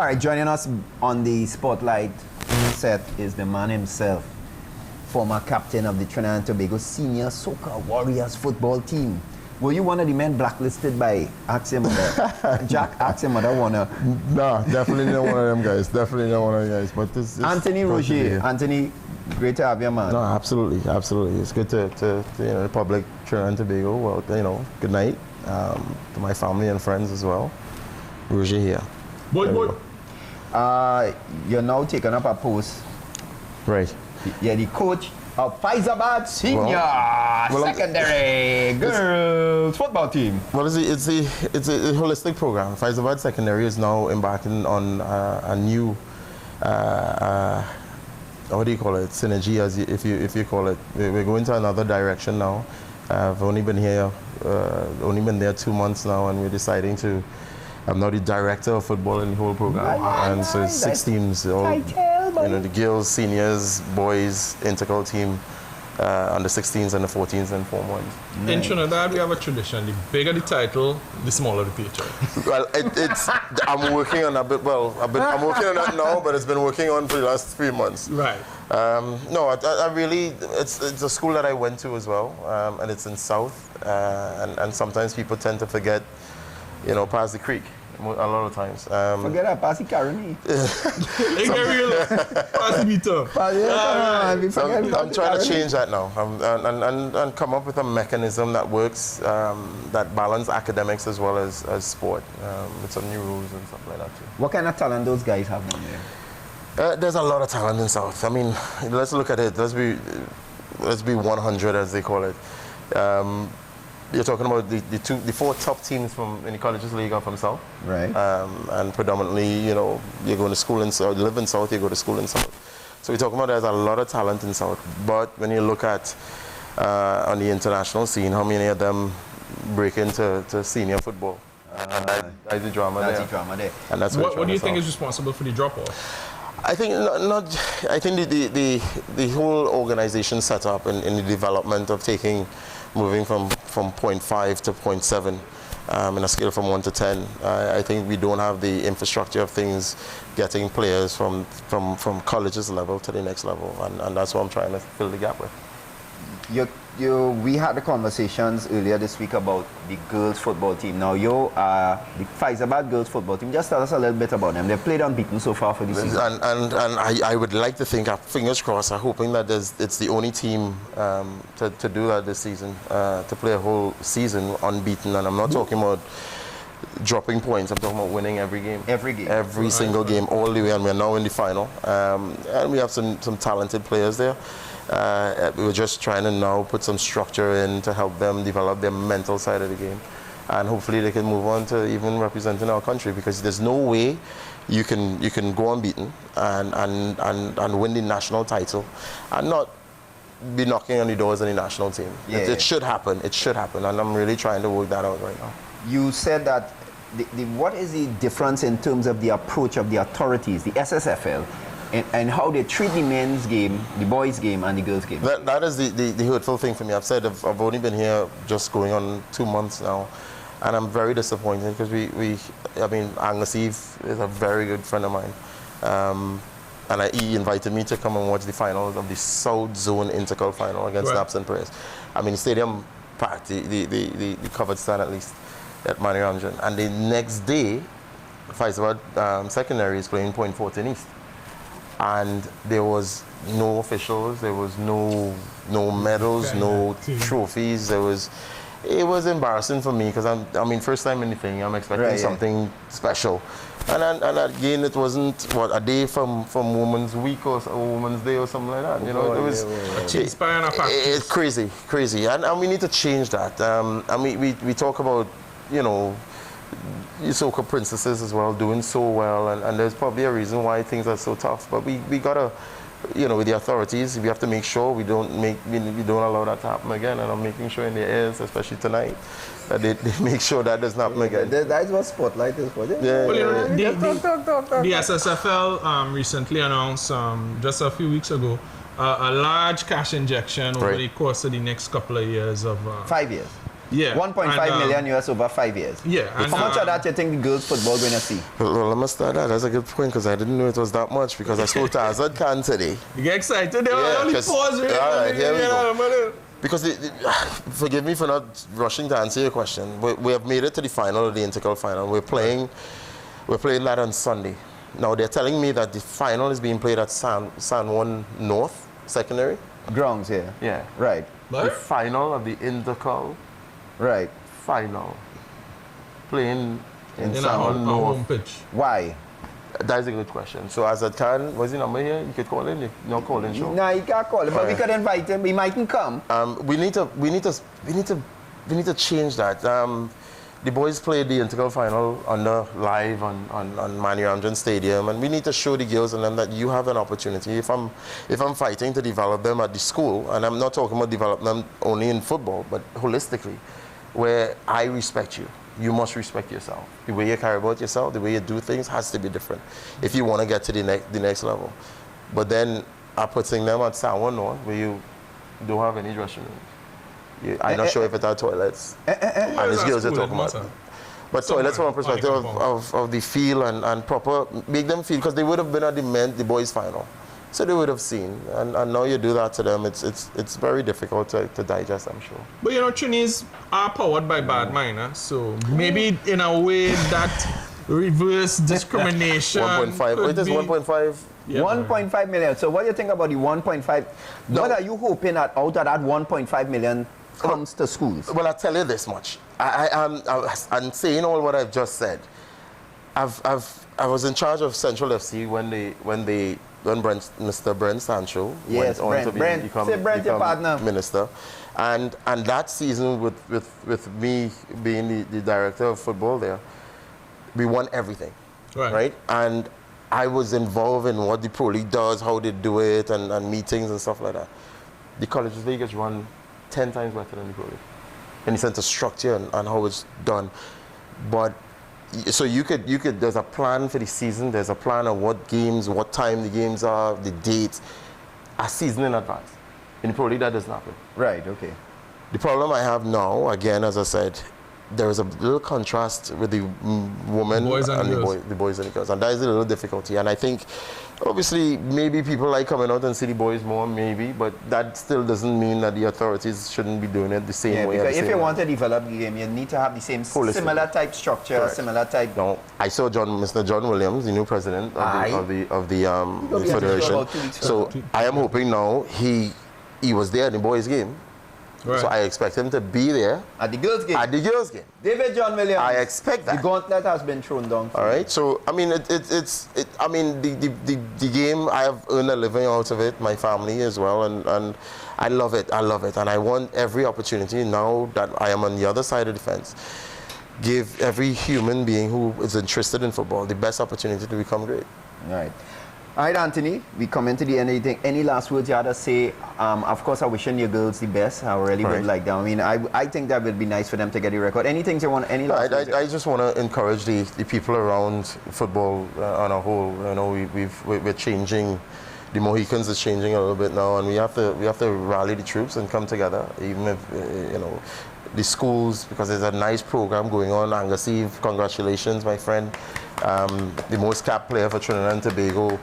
right, joining us on the Spotlight set is the man himself, former captain of the Trinidad and Tobago Senior Soca Warriors football team. Were you one of the men blacklisted by Axie Mother? Jack Axie Mother Warner? No, definitely not one of them guys. Definitely not one of them guys. But this Anthony Rougier. Anthony, great to have you, man. No, absolutely, absolutely. It's good to Republic, Trinidad and Tobago. Well, good night to my family and friends as well. Rougier here. Boy. You're now taking up a post. Right. You're the coach of Fyzabad Secondary girls football team. Well, it's a holistic program. Fyzabad Secondary is now embarking on a new, what do you call it? Synergy, if you call it. We're going to another direction now. I've only been here, only been there 2 months now, and we're deciding to. I'm now the director of football in the whole program, and so it's 6 teams. All, the girls, seniors, boys, Intercol team, under 16s and the 14s and Form 1s. In Trinidad, we have a tradition: the bigger the title, the smaller the paycheck. Well, it's. I'm working on a bit. I'm working on that now, but it's been working on for the last 3 months. Right. No, I really. It's a school that I went to as well, and it's in South, and sometimes people tend to forget. Past the creek, a lot of times. Forget that, past the Caroni. Pass the meter. I'm trying to change that now, and come up with a mechanism that works, that balance academics as well as sport, with some new rules and stuff like that too. What kind of talent those guys have down there? There's a lot of talent in South. I mean, let's look at it. Let's be 100 as they call it. You're talking about the 4 top teams in the Colleges League are from South. Right. And predominantly, you're going to school in South, live in South, you go to school in South. So we're talking about there's a lot of talent in South. But when you look at, on the international scene, how many of them break into senior football? And that's the drama there. That's the drama there. And that's what do you think is responsible for the drop-off? I think I think the whole organization set up in the development of moving from 0.5 to 0.7 in a scale from 1 to 10. I think we don't have the infrastructure of things getting players from colleges level to the next level, and that's what I'm trying to fill the gap with. We had the conversations earlier this week about the girls football team. Now you are the Fyzabad girls football team. Just tell us a little bit about them. They've played unbeaten so far for this season. And I would like to think, fingers crossed, I'm hoping that it's the only team to do that this season, to play a whole season unbeaten. And I'm not talking about dropping points. I'm talking about winning every game. Every single game, all the way. And we're now in the final. And we have some talented players there. We're just trying to now put some structure in to help them develop their mental side of the game, and hopefully they can move on to even representing our country, because there's no way you can go unbeaten and win the national title and not be knocking on the doors of the national team. It should happen. It should happen, and I'm really trying to work that out right now. You said that what is the difference in terms of the approach of the authorities, the SSFL, and how they treat the men's game, the boys' game, and the girls' game? That is the hurtful thing for me. I've said I've only been here just going on 2 months now, and I'm very disappointed because Angus Eve is a very good friend of mine, and he invited me to come and watch the finals of the South Zone Intercol final against Snaps and Prayers. I mean, the stadium packed, the covered stand at least at Manny Ramjan, and the next day, Fyzabad Secondary is playing Point Fortin East. And there was no officials, there was no medals, no trophies. It was embarrassing for me because first time in the thing, I'm expecting something special. And again, it wasn't a day from Women's Week or Women's Day or something like that. It's crazy, and we need to change that. We talk about Soca princesses as well, doing so well, and there's probably a reason why things are so tough. But we gotta, with the authorities, we have to make sure we don't allow that to happen again. And I'm making sure in the ears, especially tonight, that they make sure that does not happen again. That's what Spotlight is for. The SSFL recently announced, just a few weeks ago, a large cash injection over the course of the next couple of years of 5 years. Yeah. 1.5 million US over 5 years. Yeah. How much of that you think the girls football going to see? Well, I must start that. That's a good point because I didn't know it was that much because I spoke to Azad Khan today. You get excited? They Yeah, only 'cause- pause. Really, all right, here we go. go. Because, forgive me for not rushing to answer your question. We have made it to the final of the Intercol final. We're playing that on Sunday. Now, they're telling me that the final is being played at San Juan North Secondary. Grounds here. Yeah. Right. The final of the Intercol Right. final. Playing in In San our Juan North. home pitch. Why? That's a good question. So Azad Khan, what's the number here? You could call in. You not call in, sure. No, you can't call him, but we Right. could invite him. He mightn't come. We need to change that. The boys played the Intercol final live on Mani Ramjan Stadium, and we need to show the girls and them that you have an opportunity. If I'm fighting to develop them at the school, and I'm not talking about developing them only in football, but holistically, where I respect you. You must respect yourself. The way you care about yourself, the way you do things has to be different if you want to get to the next level. But then I'm putting them at San Juan North, where you don't have any dressing rooms. I'm not sure if it are toilets. And these girls are talking about. But toilets from a perspective of the feel and proper, make them feel, because they would have been at the boys' final. So they would have seen. And now you do that to them, it's very difficult to digest, I'm sure. But you know, Trinis are powered by bad mind, so maybe in a way that reverse discrimination. 1.5. It is 1.5. Yeah, 1.5 million. So what do you think about the 1.5? No. What are you hoping that out of that 1.5 million comes to schools? Well, I'll tell you this much. I'm saying all what I've just said. I was in charge of Central FC when Mr. Brent Sancho Yes, went on Brent. to become Your partner. minister. And that season with me being the director of football there, we won everything. Right? And I was involved in what the Pro League does, how they do it, and meetings and stuff like that. The Colleges League is run 10 times better than the Pro League in the sense of structure and how it's done. But so you could there's a plan for the season, there's a plan of what games, what time the games are, the dates, a season in advance. In the Pro League, that doesn't happen. Right, okay. The problem I have now, again, as I said, there is a little contrast with the women and the boys and the girls, and that is a little difficulty. And I think, obviously, maybe people like coming out and see the boys more, maybe, but that still doesn't mean that the authorities shouldn't be doing it the same way. Because if you want to develop the game, you need to have the same similar type structure, Correct. Similar type. No, I saw Mr. John Williams, the new president of the federation. So I am hoping now he was there in the boys' game. Right. So I expect him to be there At the girls' game. at the girls' game. David John Williams. I expect that. The gauntlet has been thrown down. All right. So I mean, I mean, the game, I have earned a living out of it. My family as well, and I love it. I love it, and I want every opportunity now that I am on the other side of the fence. Give every human being who is interested in football the best opportunity to become great. All right. All right, Anthony, we come into the end. Any last words you had to say? Of course, I'm wishing your girls the best. I really would like that. I mean, I think that would be nice for them to get the record. Any things you want? Any last words? I just want to encourage the people around football on a whole. You know, we're changing. The Mohicans is changing a little bit now, and we have to rally the troops and come together. Even if you know, the schools, because there's a nice program going on. Angus Eve, congratulations, my friend. The most capped player for Trinidad and Tobago.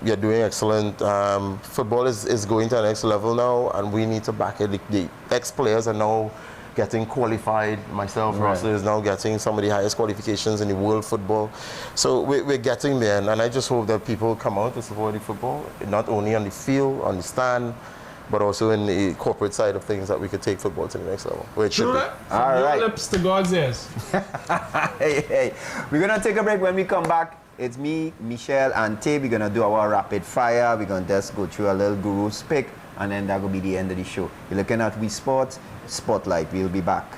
You're doing excellent. Football is going to the next level now, and we need to back it. The ex-players are now getting qualified. Myself, Russell, is now getting some of the highest qualifications in the world football. So we're getting there, and I just hope that people come out to support the football, not only on the field, on the stand, but also in the corporate side of things, that we could take football to the next level, where it should be. All right. Lips to God's ears. Hey. We're going to take a break. When we come back, it's me, Michelle, and Tay. We're going to do our rapid fire. We're going to just go through a little guru's pick, and then that will be the end of the show. You're looking at We Sports, Sportlight. We'll be back.